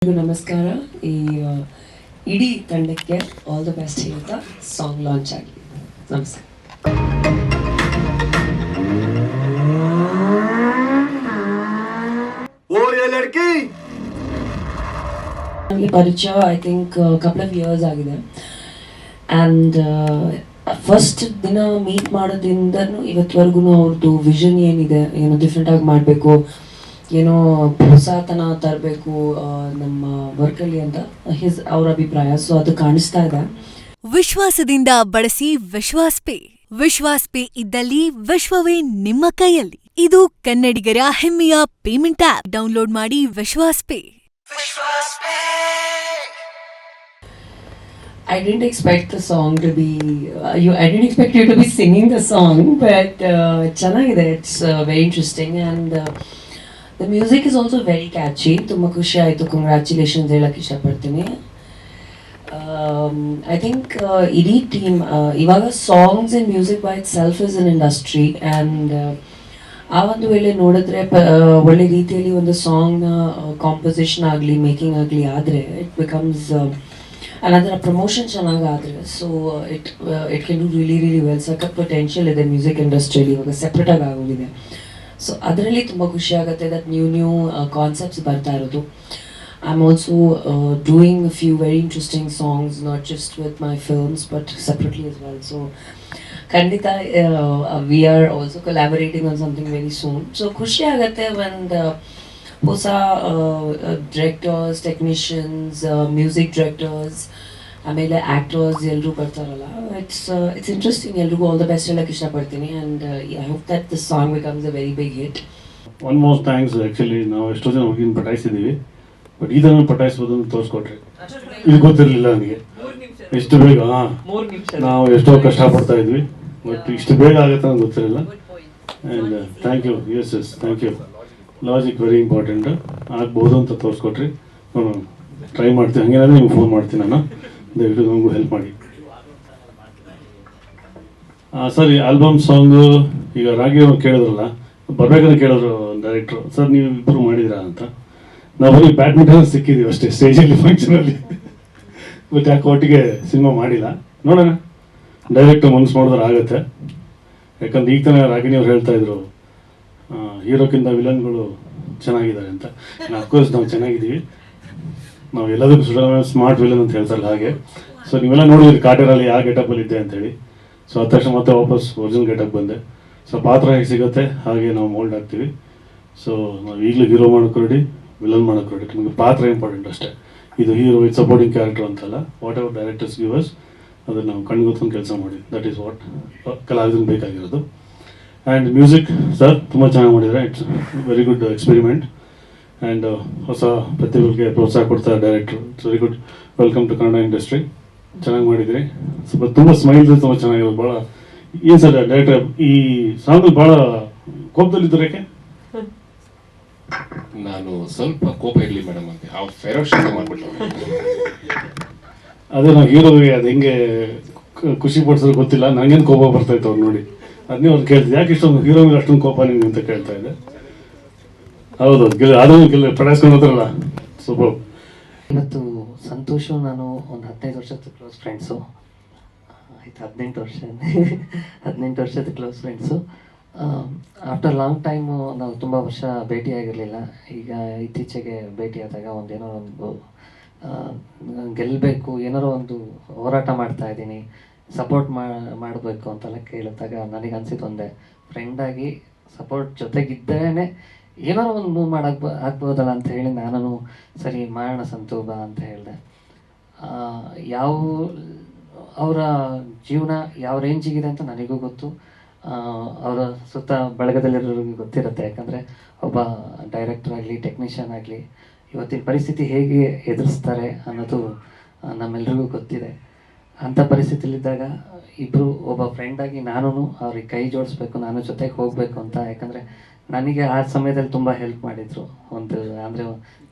ನಮಸ್ಕಾರ. ಈ ಇಡೀ ತಂಡಕ್ಕೆ ಆಲ್ ದ ಬೆಸ್ಟ್ ಹೇಳ್ತಾ ಸಾಂಗ್ ಲಾಂಚ್ ಆಗಿ ನಮಸ್ಕಾರ. ನನಗೆ ಪರಿಚಯ I think couple of years ಆಗಿದೆ ಆ್ಯಂಡ್ ಫಸ್ಟ್ ದಿನ ಮೀಟ್ ಮಾಡೋದ್ರಿಂದನೂ ಇವತ್ತುವರೆಗೂ ಅವ್ರದ್ದು ವಿಷನ್ ಏನಿದೆ, ಏನೋ ಡಿಫ್ರೆಂಟಾಗಿ ಮಾಡಬೇಕು, ಏನೋ ಹೊಸತನ ತರಬೇಕು ನಮ್ಮ ವರ್ಕಲ್ಲಿ ಅಂತ ಅವ್ರ ಅಭಿಪ್ರಾಯ. ಸೊ ಅದು ಕಾಣಿಸ್ತಾ ಇದೆ. ವಿಶ್ವಾಸದಿಂದ ಬಳಸಿ ವಿಶ್ವಾಸ್ ಪೇ. ವಿಶ್ವಾಸ್ ಪೇ ಇದ್ದಲ್ಲಿ ವಿಶ್ವವೇ ನಿಮ್ಮ ಕೈಯಲ್ಲಿ. ಇದು ಕನ್ನಡಿಗರ ಹೆಮ್ಮೆಯ ಪೇಮೆಂಟ್ ಆಪ್. ಡೌನ್ಲೋಡ್ ಮಾಡಿ Vishwas Pay. I didn't expect the song to be I didn't expect you to be singing the song, but ಚೆನ್ನಾಗಿದೆ. It's very interesting and the music is also very catchy. ತುಂಬ ಖುಷಿ ಆಯಿತು. Congratulations ಹೇಳಕ್ಕೆ ಇಷ್ಟಪಡ್ತೀನಿ. I think ಇಡೀ team ಇವಾಗ songs and music by it self is an industry and ಆ ಒಂದು ವೇಳೆ ನೋಡಿದ್ರೆ ಒಳ್ಳೆ ರೀತಿಯಲ್ಲಿ ಒಂದು ಸಾಂಗ್ನ ಕಾಂಪೋಸಿಷನ್ ಆಗಲಿ ಮೇಕಿಂಗ್ ಆಗಲಿ ಆದರೆ ಇಟ್ ಬಿಕಮ್ಸ್ ಅದರ ಪ್ರಮೋಷನ್ ಚೆನ್ನಾಗಾದರೆ so it can do really well. ಸಖತ್ ಪೊಟೆನ್ಷಿಯಲ್ ಇದೆ ಮ್ಯೂಸಿಕ್ ಇಂಡಸ್ಟ್ರಿಯಲ್ಲಿ, ಇವಾಗ ಸೆಪ್ರೇಟಾಗಿ ಆಗೋಗಿದೆ. ಸೊ ಅದರಲ್ಲಿ ತುಂಬ ಖುಷಿ ಆಗುತ್ತೆ ದಟ್ ನ್ಯೂ ಕಾನ್ಸೆಪ್ಟ್ಸ್ ಬರ್ತಾ ಇರೋದು. I am also doing a few very interesting songs, not just with my films but separately as well. So ಖಂಡಿತ we are also collaborating on something very soon. So ಖುಷಿ ಆಗುತ್ತೆ ಒಂದು ಹೊಸ directors, technicians, music directors, ಆಮೇಲೆ actors ಎಲ್ಲರೂ ಬರ್ತಾರಲ್ಲ. It's interesting. ಎಲ್ರಿಗೂ all the best ಹೇಳಕ್ಕೆ ಇಷ್ಟಪಡ್ತೀನಿ and I hope that this song becomes a very big hit. One more thanks. Actually ನಾವು ಎಷ್ಟೋ ಜನ ಹೋಗಿ ಪಟಾಯಿಸಿದ್ದೀವಿ, ಬಟ್ ಇದನ್ನು ಪಟಾಯಿಸ್ಬೋದು ಅಂತ ತೋರಿಸ್ಕೊಟ್ರಿ. ಇದು ಗೊತ್ತಿರಲಿಲ್ಲ ನನಗೆ. ಎಷ್ಟು ಬೇಗ ನಾವು ಎಷ್ಟೋ ಕಷ್ಟಪಡ್ತಾ ಇದ್ವಿ, ಬಟ್ ಇಷ್ಟು ಬೇಗ ಆಗುತ್ತೆ ಅಂತ ಗೊತ್ತಿರಲಿಲ್ಲ. And thank you. Yes thank you. Logic very important. ಆಗ್ಬೋದು ಅಂತ ತೋರಿಸ್ಕೊಟ್ರಿ. ನಾನು ಟ್ರೈ ಮಾಡ್ತೀನಿ. ಹಂಗೇನಾದ್ರೆ ನಿಮ್ಗೆ ಫೋನ್ ಮಾಡ್ತೀನಿ ನಾನು. ದಯವಿಟ್ಟು ನಮಗೂ ಹೆಲ್ಪ್ ಮಾಡಿ. ಸರ್, ಈ ಆಲ್ಬಮ್ ಸಾಂಗು ಈಗ ರಾಗಿ ಅವ್ರು ಕೇಳಿದ್ರಲ್ಲ, ಬರ್ಬೇಕಂತ ಕೇಳಿದ್ರು ಡೈರೆಕ್ಟ್ರು, ಸರ್ ನೀವು ಇಬ್ಬರು ಮಾಡಿದಿರಾ ಅಂತ. ನಾವು ಬರೀ ಬ್ಯಾಡ್ಮಿಂಟನ್ ಸಿಕ್ಕಿದ್ದೀವಿ ಅಷ್ಟೇ ಸ್ಟೇಜಲ್ಲಿ, ಫಂಕ್ಷನಲ್ಲಿ. ಬಟ್ ಯಾಕೆ ಒಟ್ಟಿಗೆ ಸಿನಿಮಾ ಮಾಡಿಲ್ಲ. ನೋಡೋಣ, ಡೈರೆಕ್ಟ್ ಮನಸ್ಸು ಮಾಡಿದ್ರೆ ಆಗುತ್ತೆ. ಯಾಕಂದ್ರೆ ಈಗ ತಾನೇ ರಾಗಿಣಿಯವ್ರು ಹೇಳ್ತಾ ಇದ್ರು ಹೀರೋಕ್ಕಿಂತ ವಿಲನ್ಗಳು ಚೆನ್ನಾಗಿದ್ದಾರೆ ಅಂತ. ಅಫ್ಕೋರ್ಸ್ ನಾವು ಚೆನ್ನಾಗಿದ್ದೀವಿ. ನಾವು ಎಲ್ಲದಕ್ಕೂ ಸ್ಮಾರ್ಟ್ ವಿಲನ್ ಅಂತ ಹೇಳ್ತಾರಲ್ಲ ಹಾಗೆ. ಸೊ ನೀವೆಲ್ಲ ನೋಡಿದ್ರಿ ಕಾಟೇರಲ್ಲಿ ಯಾವ ಗೆಟಪ್ಪಲ್ಲಿ ಇದ್ದೆ ಅಂತೇಳಿ. ಸೊ ಅದ ತಕ್ಷಣ ಮತ್ತೆ ವಾಪಸ್ ಒರಿಜಿನಲ್ ಗೆಟಪ್ ಬಂದೆ. ಸೊ ಪಾತ್ರ ಹೇಗೆ ಸಿಗುತ್ತೆ ಹಾಗೆ ನಾವು ಮೋಲ್ಡ್ ಆಗ್ತೀವಿ. ಸೊ ನಾವು ಈಗಲೂ ಹೀರೋ ಮಾಡೋಕೆ ರೆಡಿ, ವಿಲನ್ ಮಾಡೋಕೆ ರೆಡಿ. ನಮಗೆ ಪಾತ್ರ ಇಂಪಾರ್ಟೆಂಟ್ ಅಷ್ಟೇ. ಇದು ಹೀರೋ ಇದು ಸಪೋರ್ಟಿಂಗ್ ಕ್ಯಾರೆಕ್ಟರ್ ಅಂತಲ್ಲ. ವಾಟ್ ಎವರ್ ಡೈರೆಕ್ಟರ್ಸ್ ಗಿವರ್ಸ್ ಅದನ್ನು ನಾವು ಕಣ್ಗೊತ್ಕೊಂಡು ಕೆಲಸ ಮಾಡಿ. ದಟ್ ಈಸ್ ವಾಟ್ ಕಲಾವಿದನಿಗೆ ಬೇಕಾಗಿರೋದು. ಆ್ಯಂಡ್ ಮ್ಯೂಸಿಕ್ ಸರ್ ತುಂಬ ಚೆನ್ನಾಗಿ ಮಾಡಿದ್ದಾರೆ. It's very good experiment. And ಹೊಸ ಪ್ರತಿಭೆಗಳಿಗೆ ಪ್ರೋತ್ಸಾಹ ಕೊಡ್ತಾರೆ ಡೈರೆಕ್ಟ್ರು. It's very good. Welcome to Kannada industry. ಚೆನ್ನಾಗಿ ಮಾಡಿದ್ರಿ. ಸ್ವಲ್ಪ ತುಂಬ ಸ್ಮೈಲ್ ತುಂಬ ಚೆನ್ನಾಗಿರೋದು. ಭಾಳ ಏನು ಸರ್ ಡೈರೆಕ್ಟರ್ ಈ ಸಾಂಗಲ್ಲಿ ಭಾಳ ಕೋಪದಲ್ಲಿದ್ದರೆ ಯಾಕೆ? ನಾನು ಸ್ವಲ್ಪ ಕೋಪ ಇರಲಿ ಮೇಡಮ್ ಅಂತ ಫೆರೋಷಿಯಸ್ ಮಾಡ್ಬಿಟ್ಟು. ಅದೇ ನಾವು ಹೀರೋಗೆ ಅದು ಹೆಂಗೆ ಖುಷಿ ಪಡಿಸೋದು ಗೊತ್ತಿಲ್ಲ. ನನಗೇನು ಕೋಪ ಬರ್ತಾಯಿತ್ತು ಅವ್ರು ನೋಡಿ. ಅದನ್ನೇ ಅವ್ರು ಕೇಳ್ತಿದ್ದೆ, ಯಾಕೆ ಇಷ್ಟೊಂದು ಹೀರೋಗೆ ಅಷ್ಟೊಂದು ಕೋಪ ನಿಮ್ಗೆ ಅಂತ ಕೇಳ್ತಾ ಇದ್ದೆ. ಹೌದು, ಅದನ್ನು ಪಟಾಯಿಸ್ಕೊಂಡು ಹೋದ್ರಲ್ಲ ಸ್ವಲ್ಪ. ಇವತ್ತು ಸಂತೋಷು ನಾನು ಒಂದು 15 ವರ್ಷದ ಕ್ಲೋಸ್ ಫ್ರೆಂಡ್ಸು. ಆಯ್ತು 18 ವರ್ಷದ close friends. After long time ನಾವು ತುಂಬ ವರ್ಷ ಭೇಟಿಯಾಗಿರಲಿಲ್ಲ. ಈಗ ಇತ್ತೀಚೆಗೆ ಭೇಟಿಯಾದಾಗ ಒಂದೇನೋ ಒಂದು ಗೆಲ್ಲಬೇಕು, ಏನಾರೋ ಒಂದು ಹೋರಾಟ ಮಾಡ್ತಾ ಇದ್ದೀನಿ, ಸಪೋರ್ಟ್ ಮಾಡಬೇಕು ಅಂತೆಲ್ಲ ಕೇಳಿದಾಗ ನನಗೆ ಅನಿಸಿದ್ದು ಒಂದೇ, ಫ್ರೆಂಡಾಗಿ ಸಪೋರ್ಟ್ ಜೊತೆಗಿದ್ದೇನೆ ಏನಾರು ಒಂದು ಮೂವ್ ಆಗ್ಬೋದಲ್ಲ ಅಂತ ಹೇಳಿ ನಾನು ಸರಿ ಮಾಡೋಣ ಸಂತು ಬಾ ಅಂತ ಹೇಳಿದೆ. ಯಾವ ಅವರ ಜೀವನ ಯಾವ ರೇಂಜಿಗಿದೆ ಅಂತ ನನಗೂ ಗೊತ್ತು, ಅವರ ಸುತ್ತ ಬಳಗದಲ್ಲಿರೋರಿಗೆ ಗೊತ್ತಿರುತ್ತೆ. ಯಾಕಂದರೆ ಒಬ್ಬ ಡೈರೆಕ್ಟರ್ ಆಗಲಿ ಟೆಕ್ನಿಷಿಯನ್ ಆಗಲಿ ಇವತ್ತಿನ ಪರಿಸ್ಥಿತಿ ಹೇಗೆ ಎದುರಿಸ್ತಾರೆ ಅನ್ನೋದು ನಮ್ಮೆಲ್ರಿಗೂ ಗೊತ್ತಿದೆ. ಅಂಥ ಪರಿಸ್ಥಿತಿಲಿದ್ದಾಗ ಇಬ್ಬರು ಒಬ್ಬ ಫ್ರೆಂಡಾಗಿ ನಾನು ಅವ್ರಿಗೆ ಕೈ ಜೋಡಿಸ್ಬೇಕು, ನಾನು ಜೊತೆಗೆ ಹೋಗಬೇಕು ಅಂತ. ಯಾಕಂದರೆ ನನಗೆ ಆ ಸಮಯದಲ್ಲಿ ತುಂಬ ಹೆಲ್ಪ್ ಮಾಡಿದರು. ಅಂದರೆ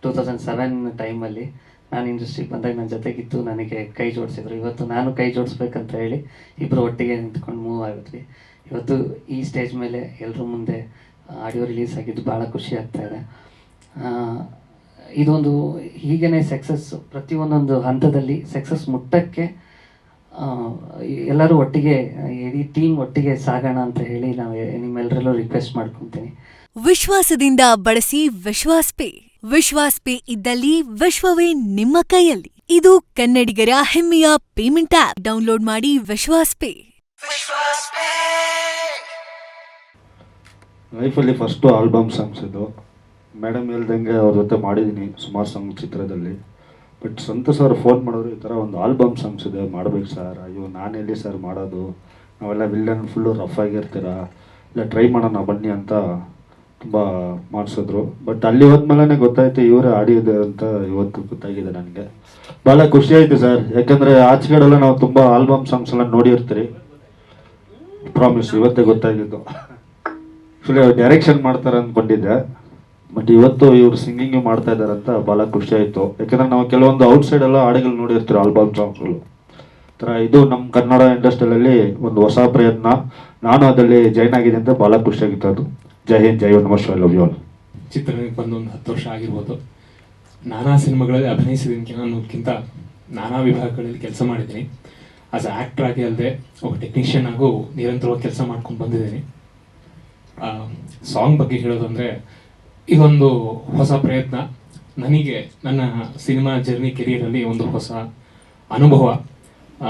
2007 ಟೈಮಲ್ಲಿ ನಾನು ಇಂಡಸ್ಟ್ರಿಗೆ ಬಂದಾಗ ನನ್ನ ಜೊತೆಗಿತ್ತು, ನನಗೆ ಕೈ ಜೋಡಿಸಿದ್ರು. ಇವತ್ತು ನಾನು ಕೈ ಜೋಡಿಸ್ಬೇಕಂತ ಹೇಳಿ ಇಬ್ಬರು ಒಟ್ಟಿಗೆ ನಿಂತ್ಕೊಂಡು ಮೂವ್ ಆಗಿದ್ವಿ. ಇವತ್ತು ಈ ಸ್ಟೇಜ್ ಮೇಲೆ ಎಲ್ಲರ ಮುಂದೆ ಆಡಿಯೋ ರಿಲೀಸ್ ಆಗಿದ್ದು ಭಾಳ ಖುಷಿ ಆಗ್ತಾಯಿದೆ. ಇದೊಂದು ಹೀಗೇ ಸಕ್ಸಸ್ ಪ್ರತಿಯೊಂದೊಂದು ಹಂತದಲ್ಲಿ ಸಕ್ಸಸ್ ಮುಟ್ಟಕ್ಕೆ ಎಲ್ಲರೂ ಒಟ್ಟಿಗೆ ಇಡೀ ಟೀಮ್ ಒಟ್ಟಿಗೆ ಸಾಗೋಣ ಅಂತ ಹೇಳಿ ನಾವು ನಿಮ್ಮೆಲ್ಲರಲ್ಲೂ ರಿಕ್ವೆಸ್ಟ್ ಮಾಡ್ಕೊತೀನಿ. ವಿಶ್ವಾಸದಿಂದ ಬಳಸಿ ವಿಶ್ವಾಸ್ ಪೇ. ವಿಶ್ವಾಸ್ ಪೇ ಇದ್ದಲ್ಲಿ ವಿಶ್ವವೇ ನಿಮ್ಮ ಕೈಯಲ್ಲಿ. ಇದು ಕನ್ನಡಿಗರ ಹೆಮ್ಮೆಯ ಪೇಮೆಂಟ್ ಆಪ್. ಡೌನ್ಲೋಡ್ ಮಾಡಿ ವಿಶ್ವಾಸ್ ಪೇ. ಲೈಫಲ್ಲಿ ಫಸ್ಟು ಆಲ್ಬಮ್ ಸಾಂಗ್ಸ್ ಇದು. ಮೇಡಮ್ ಹೇಳ್ದಂಗೆ ಅವ್ರ ಜೊತೆ ಮಾಡಿದ್ದೀನಿ ಸುಮಾರು ಸಾಂಗ್ ಚಿತ್ರದಲ್ಲಿ. ಬಟ್ ಸಂತೋಷ್ ಅವ್ರು ಫೋನ್ ಮಾಡಿದ್ರು, ಈ ಥರ ಒಂದು ಆಲ್ಬಮ್ ಸಾಂಗ್ಸ್ ಇದೆ ಮಾಡ್ಬೇಕು ಸರ್. ಅಯ್ಯೋ ನಾನೆಲ್ಲಿ ಸರ್ ಮಾಡೋದು, ನಾವೆಲ್ಲ ವಿಲ್ಲನ್ ಫುಲ್ಲು ರಫ್ ಆಗಿರ್ತೀರ, ಇಲ್ಲ ಟ್ರೈ ಮಾಡೋಣ ಬನ್ನಿ ಅಂತ ತುಂಬ ಮಾಡಿಸಿದ್ರು. ಬಟ್ ಅಲ್ಲಿ ಹೋದ್ಮೇಲೆ ಗೊತ್ತಾಯ್ತು ಇವರೇ ಆಡಿದೆ ಅಂತ ಇವತ್ತು ಗೊತ್ತಾಗಿದೆ ನನಗೆ. ಭಾಳ ಖುಷಿ ಆಯಿತು ಸರ್, ಯಾಕಂದರೆ ಆಚೆಗಡೆಲ್ಲ ನಾವು ತುಂಬ ಆಲ್ಬಮ್ ಸಾಂಗ್ಸ್ ಎಲ್ಲ ನೋಡಿರ್ತೀರಿ. ಪ್ರಾಮಿಸ್ ಇವತ್ತೇ ಗೊತ್ತಾಗಿದ್ದು. ಆ್ಯಕ್ಚುಲಿ ಅವ್ರು ಡೈರೆಕ್ಷನ್ ಮಾಡ್ತಾರೆ ಅಂದ್ಕೊಂಡಿದ್ದೆ, ಬಟ್ ಇವತ್ತು ಇವರು ಸಿಂಗಿಂಗ್ ಮಾಡ್ತಾ ಇದ್ದಾರೆ ಅಂತ ಭಾಳ ಖುಷಿ ಆಯಿತು. ಯಾಕಂದರೆ ನಾವು ಕೆಲವೊಂದು ಔಟ್ಸೈಡ್ ಎಲ್ಲ ಹಾಡುಗಳು ನೋಡಿರ್ತೀವಿ ಆಲ್ಬಮ್ ಸಾಂಗ್ಸ್ಗಳು ಥರ. ಇದು ನಮ್ಮ ಕನ್ನಡ ಇಂಡಸ್ಟ್ರಿಯಲ್ಲಿ ಒಂದು ಹೊಸ ಪ್ರಯತ್ನ. ನಾನು ಅದರಲ್ಲಿ ಜಾಯ್ನ್ ಆಗಿದೆ ಅಂತ ಭಾಳ ಖುಷಿಯಾಗಿತ್ತು. ಅದು ಜೈ ಹಿಂದ್, ಜೈ ನಮಸ್ಕಾರ, ಲವ್ ಯು ಆಲ್. ಚಿತ್ರರಂಗಕ್ಕೆ ಬಂದು ಒಂದು 10 ವರ್ಷ ಆಗಿರ್ಬೋದು. ನಾನಾ ಸಿನಿಮಾಗಳಲ್ಲಿ ಅಭಿನಯಿಸಿದಕ್ಕೆ ಅನ್ನೋದಕ್ಕಿಂತ ನಾನಾ ವಿಭಾಗಗಳಲ್ಲಿ ಕೆಲಸ ಮಾಡಿದ್ದೀನಿ. ಆಸ್ ಆ್ಯಕ್ಟರ್ ಆಗಿ ಅಲ್ಲದೆ ಒಬ್ಬ ಟೆಕ್ನಿಷಿಯನ್ ಆಗು ನಿರಂತರವಾಗಿ ಕೆಲಸ ಮಾಡ್ಕೊಂಡು ಬಂದಿದ್ದೀನಿ. ಸಾಂಗ್ ಬಗ್ಗೆ ಹೇಳೋದಂದರೆ ಇದೊಂದು ಹೊಸ ಪ್ರಯತ್ನ. ನನಗೆ ನನ್ನ ಸಿನಿಮಾ ಜರ್ನಿ ಕೆರಿಯರಲ್ಲಿ ಒಂದು ಹೊಸ ಅನುಭವ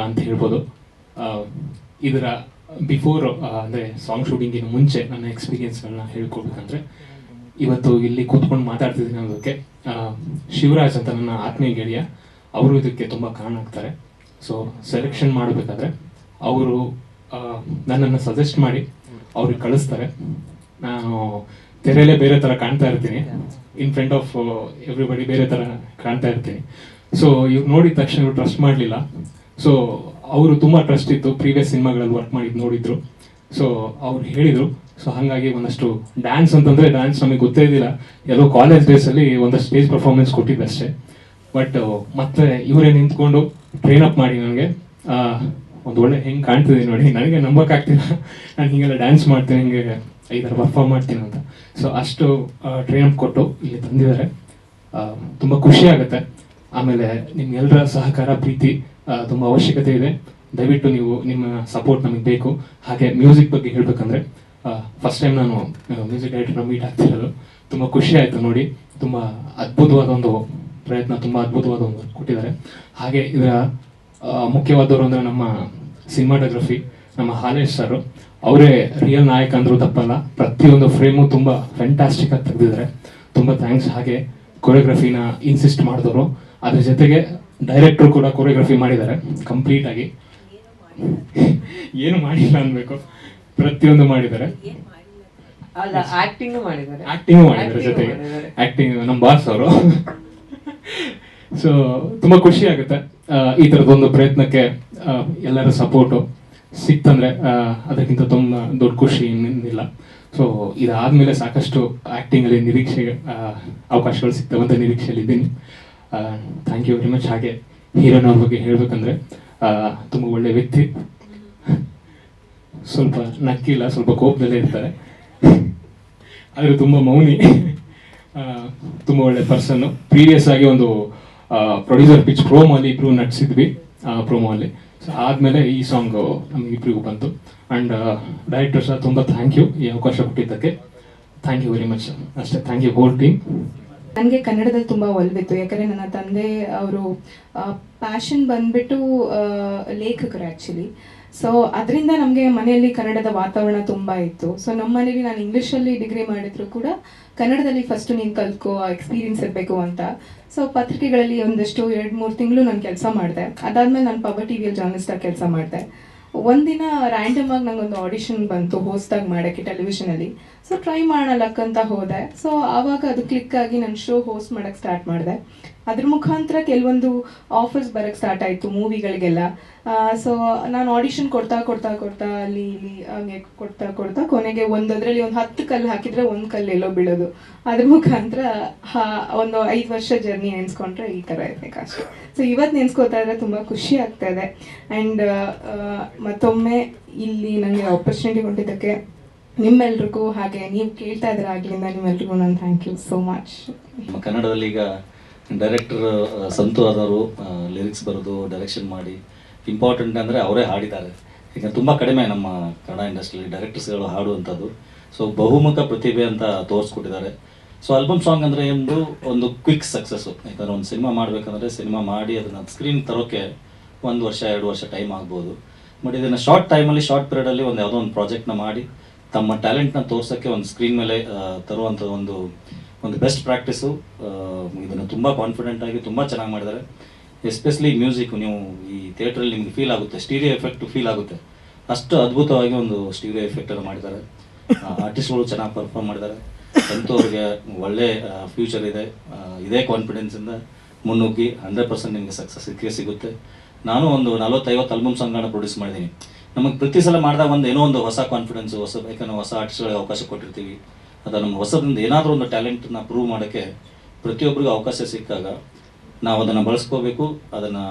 ಅಂತ ಹೇಳ್ಬೋದು. ಇದರ ಬಿಫೋರ್ ಅಂದರೆ ಸಾಂಗ್ ಶೂಟಿಂಗಿನ ಮುಂಚೆ ನನ್ನ ಎಕ್ಸ್ಪೀರಿಯನ್ಸ್ಗಳನ್ನ ಹೇಳ್ಕೊಡ್ಬೇಕಂದ್ರೆ ಇವತ್ತು ಇಲ್ಲಿ ಕೂತ್ಕೊಂಡು ಮಾತಾಡ್ತಿದ್ದೀನಿ ಅನ್ನೋದಕ್ಕೆ ಶಿವರಾಜ್ ಅಂತ ನನ್ನ ಆತ್ಮೀಯ ಗೆಳೆಯ, ಅವರು ಇದಕ್ಕೆ ತುಂಬ ಕಾರಣ ಆಗ್ತಾರೆ. ಸೊ ಸೆಲೆಕ್ಷನ್ ಮಾಡಬೇಕಾದ್ರೆ ಅವರು ನನ್ನನ್ನು ಸಜೆಸ್ಟ್ ಮಾಡಿ ಅವ್ರಿಗೆ ಕಳಿಸ್ತಾರೆ. ನಾನು ತೆರೆಯಲ್ಲೇ ಬೇರೆ ಥರ ಕಾಣ್ತಾ ಇರ್ತೀನಿ, ಇನ್ ಫ್ರಂಟ್ ಆಫ್ ಎವ್ರಿಬಡಿ ಬೇರೆ ಥರ ಕಾಣ್ತಾ ಇರ್ತೀನಿ. ಸೊ ಇವ್ರು ನೋಡಿದ ತಕ್ಷಣ ಇವ್ರು ಟ್ರಸ್ಟ್ ಮಾಡಲಿಲ್ಲ. ಸೊ ಅವರು ತುಂಬ ಟ್ರಸ್ಟ್ ಇತ್ತು, ಪ್ರೀವಿಯಸ್ ಸಿನಿಮಾಗಳಲ್ಲಿ ವರ್ಕ್ ಮಾಡಿದ್ದು ನೋಡಿದ್ರು. ಸೊ ಅವ್ರು ಹೇಳಿದರು. ಸೊ ಹಾಗಾಗಿ ಒಂದಷ್ಟು ಡ್ಯಾನ್ಸ್ ಅಂತಂದರೆ ಡ್ಯಾನ್ಸ್ ನಮಗೆ ಗೊತ್ತೇ ಇದ್ದಿಲ್ಲ, ಎಲ್ಲೋ ಕಾಲೇಜ್ ಡೇಸಲ್ಲಿ ಒಂದಷ್ಟು ಸ್ಟೇಜ್ ಪರ್ಫಾರ್ಮೆನ್ಸ್ ಕೊಟ್ಟಿದ್ದೆ ಅಷ್ಟೇ. ಬಟ್ ಮತ್ತೆ ಇವರೇ ನಿಂತ್ಕೊಂಡು ಟ್ರೈನ್ ಅಪ್ ಮಾಡಿ ನನಗೆ ಒಂದು ಒಳ್ಳೆ ಹೆಂಗೆ ಕಾಣ್ತಿದ್ದೀನಿ ನೋಡಿ, ನನಗೆ ನಂಬೋಕ್ಕಾಗ್ತಿಲ್ಲ ನಾನು ಹೀಗೆಲ್ಲ ಡ್ಯಾನ್ಸ್ ಮಾಡ್ತೀನಿ, ಹಿಂಗೆ ಈ ಥರ ಪರ್ಫಾರ್ಮ್ ಮಾಡ್ತೀನಿ ಅಂತ. ಸೊ ಅಷ್ಟು ಟ್ರೈನ್ ಅಪ್ ಕೊಟ್ಟು ಇಲ್ಲಿ ತಂದಿದ್ದಾರೆ. ತುಂಬ ಖುಷಿ ಆಗುತ್ತೆ. ಆಮೇಲೆ ನಿಮ್ಗೆಲ್ಲರ ಸಹಕಾರ, ಪ್ರೀತಿ ತುಂಬ ಅವಶ್ಯಕತೆ ಇದೆ. ದಯವಿಟ್ಟು ನೀವು ನಿಮ್ಮ ಸಪೋರ್ಟ್ ನಮಗೆ ಬೇಕು. ಹಾಗೆ ಮ್ಯೂಸಿಕ್ ಬಗ್ಗೆ ಹೇಳಬೇಕಂದ್ರೆ ಫಸ್ಟ್ ಟೈಮ್ ನಾನು ಮ್ಯೂಸಿಕ್ ಡೈರೆಕ್ಟರ್ನ ಮೀಟ್ ಆಗ್ತಿರೋದು. ತುಂಬ ಖುಷಿ ಆಯಿತು ನೋಡಿ. ತುಂಬ ಅದ್ಭುತವಾದ ಒಂದು ಪ್ರಯತ್ನ, ತುಂಬ ಅದ್ಭುತವಾದ ಒಂದು ಕೊಟ್ಟಿದ್ದಾರೆ. ಹಾಗೆ ಇದರ ಮುಖ್ಯವಾದವರು ಅಂದರೆ ನಮ್ಮ ಸಿನಿಮಾಟೋಗ್ರಫಿ ನಮ್ಮ ಹಾಲೇಶ್ ಸರ್, ಅವರೇ ರಿಯಲ್ ನಾಯಕ ಅಂದರೂ ತಪ್ಪಲ್ಲ. ಪ್ರತಿಯೊಂದು ಫ್ರೇಮು ತುಂಬ ಫ್ಯಾಂಟಾಸ್ಟಿಕ್ ಆಗಿ ತೆಗೆದಿದ್ದಾರೆ. ತುಂಬ ಥ್ಯಾಂಕ್ಸ್. ಹಾಗೆ ಕೊರಿಯೋಗ್ರಫಿನ ಇನ್ಸಿಸ್ಟ್ ಮಾಡಿದವರು, ಅದ್ರ ಜೊತೆಗೆ ಡೈರೆಕ್ಟ್ರು ಕೂಡ ಕೊರಿಯೋಗ್ರಫಿ ಮಾಡಿದ್ದಾರೆ ಕಂಪ್ಲೀಟ್ ಆಗಿ. ಏನು ಮಾಡಿಲ್ಲ ಅನ್ಬೇಕು, ಪ್ರತಿಯೊಂದು ಮಾಡಿದ್ದಾರೆ. ಆಕ್ಟಿಂಗ್ ಮಾಡಿದ್ದಾರೆ ಜೊತೆಗೆ ಆಕ್ಟಿಂಗ್ ನಮ್ಮ ಬಾಸ್ ಅವರು. ಸೊ ತುಂಬ ಖುಷಿ ಆಗುತ್ತೆ ಈ ಥರದೊಂದು ಪ್ರಯತ್ನಕ್ಕೆ ಎಲ್ಲರ ಸಪೋರ್ಟು ಸಿಕ್ತಂದ್ರೆ ಅದಕ್ಕಿಂತ ತುಂಬ ದೊಡ್ಡ ಖುಷಿ ಇನ್ನಿಲ್ಲ. ಸೊ ಇದಾದ್ಮೇಲೆ ಸಾಕಷ್ಟು ಆ್ಯಕ್ಟಿಂಗಲ್ಲಿ ನಿರೀಕ್ಷೆ ಅವಕಾಶಗಳು ಸಿಗ್ತವೆ ಅಂತ ನಿರೀಕ್ಷೆಯಲ್ಲಿ ಇದ್ದೀನಿ. Thank you very much. ಹಾಗೆ ಹೀರೋನವ್ರ ಬಗ್ಗೆ ಹೇಳಬೇಕಂದ್ರೆ ತುಂಬ ಒಳ್ಳೆ ವ್ಯಕ್ತಿ, ಸ್ವಲ್ಪ ನಕ್ಕಿಲ್ಲ, ಸ್ವಲ್ಪ ಕೋಪದಲ್ಲೇ ಇರ್ತಾರೆ, ಆದರೆ ತುಂಬ ಮೌನಿ, ತುಂಬ ಒಳ್ಳೆ ಪರ್ಸನ್ನು. ಪ್ರೀವಿಯಸ್ ಆಗಿ ಒಂದು ಪ್ರೊಡ್ಯೂಸರ್ ಪಿಚ್ ಪ್ರೋಮೋ ಅಲ್ಲಿ ಇಬ್ರು ನಟಿಸಿದ್ವಿ, ಪ್ರೋಮೋ ಅಲ್ಲಿ. ಸೊ ಆದಮೇಲೆ ಈ ಸಾಂಗ್ ನಮಗಿಬ್ರಿಗೂ ಬಂತು. ಆ್ಯಂಡ್ ಡೈರೆಕ್ಟರ್ ಸಹ ತುಂಬ ಥ್ಯಾಂಕ್ ಯು ಈ ಅವಕಾಶ ಕೊಟ್ಟಿದ್ದಕ್ಕೆ. ಥ್ಯಾಂಕ್ ಯು ವೆರಿ ಮಚ್ ಅಷ್ಟೇ. Thank you whole team. ನನಗೆ ಕನ್ನಡದಲ್ಲಿ ತುಂಬ ಒಲವಿತ್ತು, ಯಾಕಂದರೆ ನನ್ನ ತಂದೆ ಅವರು ಪ್ಯಾಷನ್ ಬಂದ್ಬಿಟ್ಟು ಲೇಖಕರು ಆ್ಯಕ್ಚುಲಿ. ಸೊ ಅದರಿಂದ ನಮಗೆ ಮನೆಯಲ್ಲಿ ಕನ್ನಡದ ವಾತಾವರಣ ತುಂಬ ಇತ್ತು. ಸೊ ನಮ್ಮ ಮನೇಲಿ ನಾನು ಇಂಗ್ಲೀಷಲ್ಲಿ ಡಿಗ್ರಿ ಮಾಡಿದ್ರು ಕೂಡ ಕನ್ನಡದಲ್ಲಿ ಫಸ್ಟು ನೀನು ಕಲ್ತ್ಕೋ, ಎಕ್ಸ್ಪೀರಿಯನ್ಸ್ ಇರಬೇಕು ಅಂತ. ಸೊ ಪತ್ರಿಕೆಗಳಲ್ಲಿ ಒಂದಷ್ಟು 2-3 ತಿಂಗಳು ನಾನು ಕೆಲಸ ಮಾಡಿದೆ. ಅದಾದಮೇಲೆ ನಾನು ಪವರ್ ಟಿವಿಯಲ್ಲಿ ಜರ್ನಲಿಸ್ಟಾಗಿ ಕೆಲಸ ಮಾಡಿದೆ. ಒಂದಿನ ರ್ಯಾಂಡಮ್ ಆಗಿ ನಂಗೊಂದು ಆಡಿಷನ್ ಬಂತು ಹೋಸ್ಟಾಗಿ ಮಾಡೋಕ್ಕೆ ಟೆಲಿವಿಷನಲ್ಲಿ. ಸೊ ಟ್ರೈ ಮಾಡೋಣಲಕ್ಕ ಅಂತ ಹೋದೆ. ಸೊ ಆವಾಗ ಅದು ಕ್ಲಿಕ್ ಆಗಿ ನಾನು ಶೋ ಹೋಸ್ಟ್ ಮಾಡೋಕ್ಕೆ ಸ್ಟಾರ್ಟ್ ಮಾಡಿದೆ. ಅದ್ರ ಮುಖಾಂತರ ಕೆಲವೊಂದು ಆಫರ್ಸ್ ಬರೋಕ್ಕೆ ಸ್ಟಾರ್ಟ್ ಆಯಿತು ಮೂವಿಗಳಿಗೆಲ್ಲ. ಸೊ ನಾನು ಆಡಿಷನ್ ಕೊಡ್ತಾ ಅಲ್ಲಿ ಇಲ್ಲಿ ಹಂಗೆ ಕೊಡ್ತಾ ಕೊನೆಗೆ ಅದರಲ್ಲಿ ಒಂದು 10 ಕಲ್ಲು ಹಾಕಿದರೆ 1 ಕಲ್ಲು ಎಲ್ಲೋ ಬೀಳೋದು. ಅದ್ರ ಮುಖಾಂತರ ಒಂದು 5 ವರ್ಷ ಜರ್ನಿ ನೆನೆಸ್ಕೊಂಡ್ರೆ ಈ ಥರ ಇರಬೇಕು ಅಷ್ಟೇ. ಸೊ ಇವತ್ತು ನೆನೆಸ್ಕೋತಾ ಇದ್ರೆ ತುಂಬ ಖುಷಿ ಆಗ್ತಾ ಇದೆ. ಆ್ಯಂಡ್ ಮತ್ತೊಮ್ಮೆ ಇಲ್ಲಿ ನನಗೆ ಆಪರ್ಚುನಿಟಿ ಕೊಟ್ಟಿದ್ದಕ್ಕೆ ನಿಮ್ಮೆಲ್ರಿಗೂ ಹಾಗೆ ನೀವು ಕೇಳ್ತಾ ಇದ್ರೆ ಆಗ್ಲಿಂದ ನಿಮ್ಮೆಲ್ರಿಗೂ ನಾನು ಥ್ಯಾಂಕ್ ಯು ಸೋ ಮಚ್. ನಮ್ಮ ಕನ್ನಡದಲ್ಲಿ ಈಗ ಡೈರೆಕ್ಟರ್ ಸಂತು ಆದವರು ಲಿರಿಕ್ಸ್ ಬರೋದು ಡೈರೆಕ್ಷನ್ ಮಾಡಿ ಇಂಪಾರ್ಟೆಂಟ್ ಅಂದರೆ ಅವರೇ ಹಾಡಿದ್ದಾರೆ. ಈಗ ತುಂಬ ಕಡಿಮೆ ನಮ್ಮ ಕನ್ನಡ ಇಂಡಸ್ಟ್ರಿಯಲ್ಲಿ ಡೈರೆಕ್ಟರ್ಸ್ಗಳು ಹಾಡುವಂಥದ್ದು. ಸೊ ಬಹುಮುಖ ಪ್ರತಿಭೆ ಅಂತ ತೋರಿಸ್ಕೊಟ್ಟಿದ್ದಾರೆ. ಸೊ ಆಲ್ಬಮ್ ಸಾಂಗ್ ಅಂದರೆ ಒಂದು ಕ್ವಿಕ್ ಸಕ್ಸಸ್ಸು. ಯಾಕಂದರೆ ಒಂದು ಸಿನಿಮಾ ಮಾಡಬೇಕಂದ್ರೆ ಸಿನಿಮಾ ಮಾಡಿ ಅದನ್ನು ಸ್ಕ್ರೀನ್ ತರೋಕ್ಕೆ 1 ವರ್ಷ 2 ವರ್ಷ ಟೈಮ್ ಆಗ್ಬೋದು. ಬಟ್ ಇದನ್ನು ಶಾರ್ಟ್ ಟೈಮಲ್ಲಿ ಶಾರ್ಟ್ ಪೀರಿಯಡಲ್ಲಿ ಒಂದು ಯಾವುದೋ ಒಂದು ಪ್ರಾಜೆಕ್ಟ್ನ ಮಾಡಿ ತಮ್ಮ ಟ್ಯಾಲೆಂಟ್ನ ತೋರ್ಸೋಕ್ಕೆ ಒಂದು ಸ್ಕ್ರೀನ್ ಮೇಲೆ ತರುವಂಥ ಒಂದು ಬೆಸ್ಟ್ ಪ್ರಾಕ್ಟೀಸು. ಇದನ್ನು ತುಂಬ ಕಾನ್ಫಿಡೆಂಟಾಗಿ ತುಂಬ ಚೆನ್ನಾಗಿ ಮಾಡಿದ್ದಾರೆ. ಎಸ್ಪೆಷಲಿ ಮ್ಯೂಸಿಕ್, ನೀವು ಈ ಥಿಯೇಟ್ರಲ್ಲಿ ನಿಮಗೆ ಫೀಲ್ ಆಗುತ್ತೆ, ಸ್ಟೀರಿಯೋ ಎಫೆಕ್ಟ್ ಫೀಲ್ ಆಗುತ್ತೆ. ಅಷ್ಟು ಅದ್ಭುತವಾಗಿ ಒಂದು ಸ್ಟೀರಿಯೋ ಎಫೆಕ್ಟನ್ನು ಮಾಡಿದ್ದಾರೆ. ಆರ್ಟಿಸ್ಟ್ಗಳು ಚೆನ್ನಾಗಿ ಪರ್ಫಾರ್ಮ್ ಮಾಡಿದ್ದಾರೆ. ಅಂತೂ ಅವ್ರಿಗೆ ಒಳ್ಳೆ ಫ್ಯೂಚರ್ ಇದೆ. ಇದೇ ಕಾನ್ಫಿಡೆನ್ಸಿಂದ ಮುನ್ನುಗ್ಗಿ 100% ನಿಮಗೆ ಸಕ್ಸಸ್ ಸಿಗುತ್ತೆ. ನಾನು ಒಂದು 40-50 ಆಲ್ಬಮ್ ಸಾಂಗ್ಗಳನ್ನ ಪ್ರೊಡ್ಯೂಸ್ ಮಾಡಿದ್ದೀನಿ. ನಮಗೆ ಪ್ರತಿ ಸಲ ಮಾಡಿದಾಗ ಏನೋ ಒಂದು ಹೊಸ ಕಾನ್ಫಿಡೆನ್ಸು, ಯಾಕಂದ್ರೆ ಹೊಸ ಆರ್ಟಿಸ್ಟ್ಗಳಿಗೆ ಅವಕಾಶ ಕೊಟ್ಟಿರ್ತೀವಿ. ಅಥವಾ ನಮ್ಮ ಹೊಸದಿಂದ ಏನಾದರೂ ಒಂದು ಟ್ಯಾಲೆಂಟನ್ನ ಪ್ರೂವ್ ಮಾಡೋಕ್ಕೆ ಪ್ರತಿಯೊಬ್ಬರಿಗೂ ಅವಕಾಶ ಸಿಕ್ಕಾಗ ನಾವು ಅದನ್ನು ಬಳಸ್ಕೋಬೇಕು, ಅದನ್ನು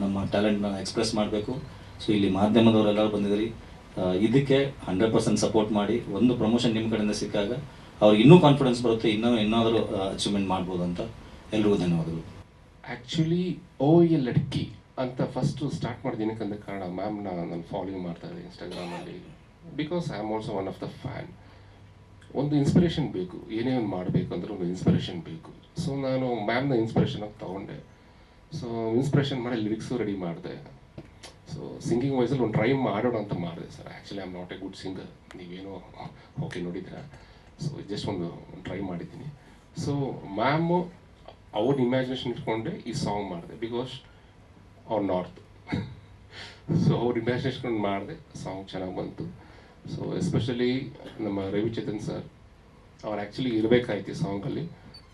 ನಮ್ಮ ಟ್ಯಾಲೆಂಟ್ನ ಎಕ್ಸ್ಪ್ರೆಸ್ ಮಾಡಬೇಕು. ಸೊ ಇಲ್ಲಿ ಮಾಧ್ಯಮದವರೆಲ್ಲರೂ ಬಂದಿದ್ದೀರಿ, ಇದಕ್ಕೆ 100% ಸಪೋರ್ಟ್ ಮಾಡಿ. ಒಂದು ಪ್ರಮೋಷನ್ ನಿಮ್ಮ ಕಡೆಯಿಂದ ಸಿಕ್ಕಾಗ ಅವ್ರಿಗೆ ಇನ್ನೂ ಕಾನ್ಫಿಡೆನ್ಸ್ ಬರುತ್ತೆ, ಏನಾದರೂ ಅಚೀವ್ಮೆಂಟ್ ಮಾಡ್ಬೋದು ಅಂತ. ಎಲ್ರಿಗೂ ಧನ್ಯವಾದಗಳು. ಆ್ಯಕ್ಚುಲಿ ಓ ಎ ಲಡ್ಕಿ ಅಂತ ಫಸ್ಟು ಸ್ಟಾರ್ಟ್ ಮಾಡಿದ್ದೀನಿ ಯಾಕಂದರೆ ಕನ್ನಡ ಮ್ಯಾಮ್ನ ನಾನು ಫಾಲೋಯಿಂಗ್ ಮಾಡ್ತಾ ಇದ್ದೆ ಇನ್ಸ್ಟಾಗ್ರಾಮಲ್ಲಿ. Because I am also one of the fan. ಒಂದು ಇನ್ಸ್ಪಿರೇಷನ್ ಬೇಕು, ಏನೇ ಒಂದು ಮಾಡಬೇಕು ಅಂದ್ರೆ ಒಂದು ಇನ್ಸ್ಪಿರೇಷನ್ ಬೇಕು. ಸೊ ನಾನು ಮ್ಯಾಮ್ನ ಇನ್ಸ್ಪಿರೇಷನ್ ಆಗಿ ತೊಗೊಂಡೆ. ಸೊ ಇನ್ಸ್ಪಿರೇಷನ್ ಮಾಡಿ ಲಿರಿಕ್ಸು ರೆಡಿ ಮಾಡಿದೆ. ಸೊ ಸಿಂಗಿಂಗ್ ವೈಸಲ್ಲಿ ಒಂದು ಟ್ರೈ ಮಾಡೋಣ ಅಂತ ಮಾಡಿದೆ sir. Actually I am not A good singer, ನೀವೇನೋ ಓಕೆ ನೋಡಿದ್ದೀರಾ. ಸೊ ಜಸ್ಟ್ ಒಂದು ಟ್ರೈ ಮಾಡಿದ್ದೀನಿ. ಸೊ ಮ್ಯಾಮು ಅವ್ರ ಇಮ್ಯಾಜಿನೇಷನ್ ಇಟ್ಕೊಂಡೆ ಈ ಸಾಂಗ್ ಮಾಡಿದೆ. ಬಿಕಾಸ್ ಅವ್ರ ನಾರ್ತ್, ಸೊ ಅವ್ರ ಇಮ್ಯಾಜಿನೇಷನ್ ಮಾಡಿದೆ, ಸಾಂಗ್ ಚೆನ್ನಾಗಿ ಬಂತು. ಸೊ ಎಸ್ಪೆಷಲಿ ನಮ್ಮ ರವಿಚೇತನ್ ಸರ್ ಅವ್ರು ಆ್ಯಕ್ಚುಲಿ ಇರಬೇಕಾಯ್ತು ಈ ಸಾಂಗಲ್ಲಿ,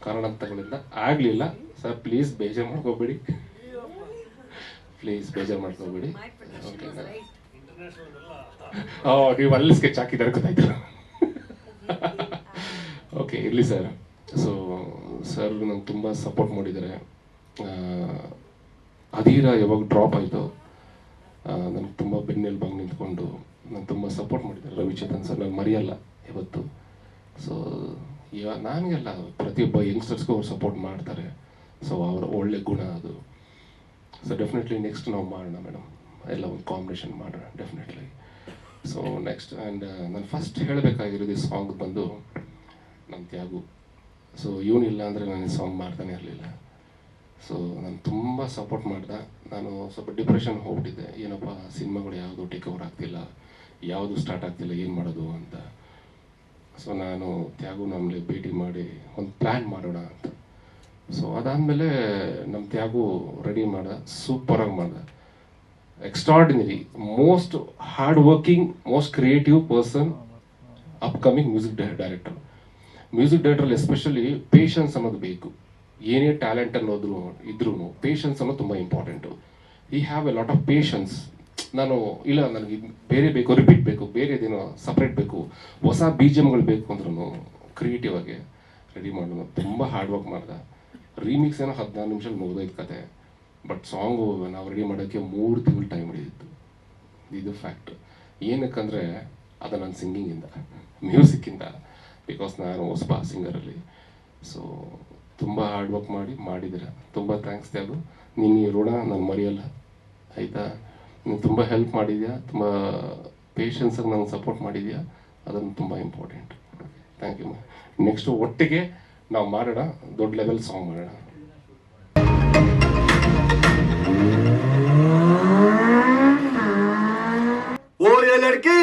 ಕಾರಣಾಂತರಗಳಿಂದ ಆಗಲಿಲ್ಲ. ಸರ್ ಪ್ಲೀಸ್ ಬೇಜಾರು ಮಾಡ್ಕೋಬೇಡಿ, ಪ್ಲೀಸ್ ಬೇಜಾರು ಮಾಡ್ಕೋಬೇಡಿ. ಓಕೆನಾ? ನೀವು ಅಲ್ಲಿ ಸ್ಕೆಚ್ ಹಾಕಿದ್ದಾರೆ ಗೊತ್ತಾಯ್ತು. ಓಕೆ ಇರಲಿ ಸರ್. ಸೊ ಸರ್ ನಂಗೆ ತುಂಬ ಸಪೋರ್ಟ್ ಮಾಡಿದ್ದಾರೆ. ಅಧೀರ ಯಾವಾಗ ಡ್ರಾಪ್ ಆಯಿತು ನನಗೆ ತುಂಬ ಬೆನ್ನೆಲುಬಾಗಿ ನಿಂತ್ಕೊಂಡು ನಾನು ತುಂಬ ಸಪೋರ್ಟ್ ಮಾಡಿದ್ದಾರೆ ರವಿಚೇತನ್ ಸರ್. ನಾನು ಮರೆಯಲ್ಲ ಇವತ್ತು. ಸೊ ನನಗೆಲ್ಲ ಪ್ರತಿಯೊಬ್ಬ ಯಂಗ್ಸ್ಟರ್ಸ್ಗೂ ಅವ್ರು ಸಪೋರ್ಟ್ ಮಾಡ್ತಾರೆ. ಸೊ ಅವರ ಒಳ್ಳೆ ಗುಣ ಅದು. ಸೊ ಡೆಫಿನೆಟ್ಲಿ ನೆಕ್ಸ್ಟ್ ನಾವು ಮಾಡೋಣ ಮೇಡಮ್, ಎಲ್ಲ ಒಂದು ಕಾಂಬಿನೇಷನ್ ಮಾಡೋಣ ಡೆಫಿನೆಟ್ಲಿ. ಸೊ ನೆಕ್ಸ್ಟ್ ಆ್ಯಂಡ್ ನಾನು ಫಸ್ಟ್ ಹೇಳಬೇಕಾಗಿರೋದು ಈ ಸಾಂಗ್ ಬಂದು ನಮ್ಮ ತ್ಯಾಗು. ಸೊ ಇವನಿಲ್ಲ ಅಂದರೆ ನಾನು ಈ ಸಾಂಗ್ ಮಾಡ್ತಾನೆ ಇರಲಿಲ್ಲ. ಸೊ ನಾನು ತುಂಬ ಸಪೋರ್ಟ್ ಮಾಡ್ದೆ. ನಾನು ಸ್ವಲ್ಪ ಡಿಪ್ರೆಷನ್ ಹೋಗ್ಬಿಟ್ಟಿದ್ದೆ, ಏನಪ್ಪ ಸಿನಿಮಾಗಳು ಯಾವುದು ಟೇಕ್ ಓವರ್ ಆಗ್ತಿಲ್ಲ, ಯಾವುದು ಸ್ಟಾರ್ಟ್ ಆಗ್ತಿಲ್ಲ, ಏನು ಮಾಡೋದು ಅಂತ. ಸೊ ನಾನು ತ್ಯಾಗು ನಮ್ಮಲ್ಲಿ ಭೇಟಿ ಮಾಡಿ ಒಂದು ಪ್ಲ್ಯಾನ್ ಮಾಡೋಣ ಅಂತ. ಸೊ ಅದಾದಮೇಲೆ ನಮ್ಮ ತ್ಯಾಗು ರೆಡಿ ಮಾಡ್ದೆ, ಸೂಪರಾಗಿ ಮಾಡ್ದೆ. Extraordinary, most hard working, most creative person, upcoming music director. Music ಡೈರೆಕ್ಟ್ರಲ್ಲಿ ಎಸ್ಪೆಷಲಿ ಪೇಷನ್ಸ್ ಅನ್ನೋದು ಬೇಕು. ಏನೇ ಟ್ಯಾಲೆಂಟ್ ಅನ್ನೋದ್ರು ಇದ್ರೂ ಪೇಷನ್ಸ್ ಅನ್ನೋದು ತುಂಬ ಇಂಪಾರ್ಟೆಂಟು. ಈ have A lot of patience. ನಾನು ಇಲ್ಲ ನನಗೆ ಬೇರೆ ಬೇಕು, ರಿಪೀಟ್ ಬೇಕು, ಬೇರೆದೇನೋ ಸಪ್ರೇಟ್ ಬೇಕು, ಹೊಸ BGMಗಳು ಬೇಕು ಅಂದ್ರೂ ಕ್ರಿಯೇಟಿವ್ ಆಗಿ ರೆಡಿ ಮಾಡೋದು. ತುಂಬ ಹಾರ್ಡ್ ವರ್ಕ್ ಮಾಡ್ದೆ. ರೀಮಿಕ್ಸ್ ಏನೋ 14 ನಿಮಿಷದಲ್ಲಿ ಮುಗಿದೋಯ್ತು ಕತೆ. ಬಟ್ ಸಾಂಗು ನಾವು ರೆಡಿ ಮಾಡೋಕ್ಕೆ 3 ತಿಂಗಳು ಟೈಮ್ ಹಿಡಿದಿತ್ತು. ಇದು ಫ್ಯಾಕ್ಟ್. ಏನಕ್ಕಂದರೆ ಅದು ನನ್ನ ಸಿಂಗಿಂಗಿಂದ, ಮ್ಯೂಸಿಕ್ಕಿಂದ. ಬಿಕಾಸ್ ನಾನು ಹೊಸಬ ಸಿಂಗರಲ್ಲಿ. ಸೊ ತುಂಬ ಹಾರ್ಡ್ ವರ್ಕ್ ಮಾಡಿದ್ದೀರ. ತುಂಬ ಥ್ಯಾಂಕ್ಸ್ ತ್ಯಾಗು. ನೀನು ಈ ಋಣ ನಾನು ಮರೆಯಲ್ಲ, ಆಯಿತಾ? ನೀನು ತುಂಬ ಹೆಲ್ಪ್ ಮಾಡಿದ್ಯಾ, ತುಂಬ ಪೇಷನ್ಸಾಗಿ ನಂಗೆ ಸಪೋರ್ಟ್ ಮಾಡಿದ್ಯಾ, ಅದನ್ನು ತುಂಬ ಇಂಪಾರ್ಟೆಂಟ್. Thank you. ನೆಕ್ಸ್ಟು ಒಟ್ಟಿಗೆ ನಾವು ಮಾಡೋಣ, ದೊಡ್ಡ ಲೆವೆಲ್ ಸಾಂಗ್ ಮಾಡೋಣ. ओ ये लड़की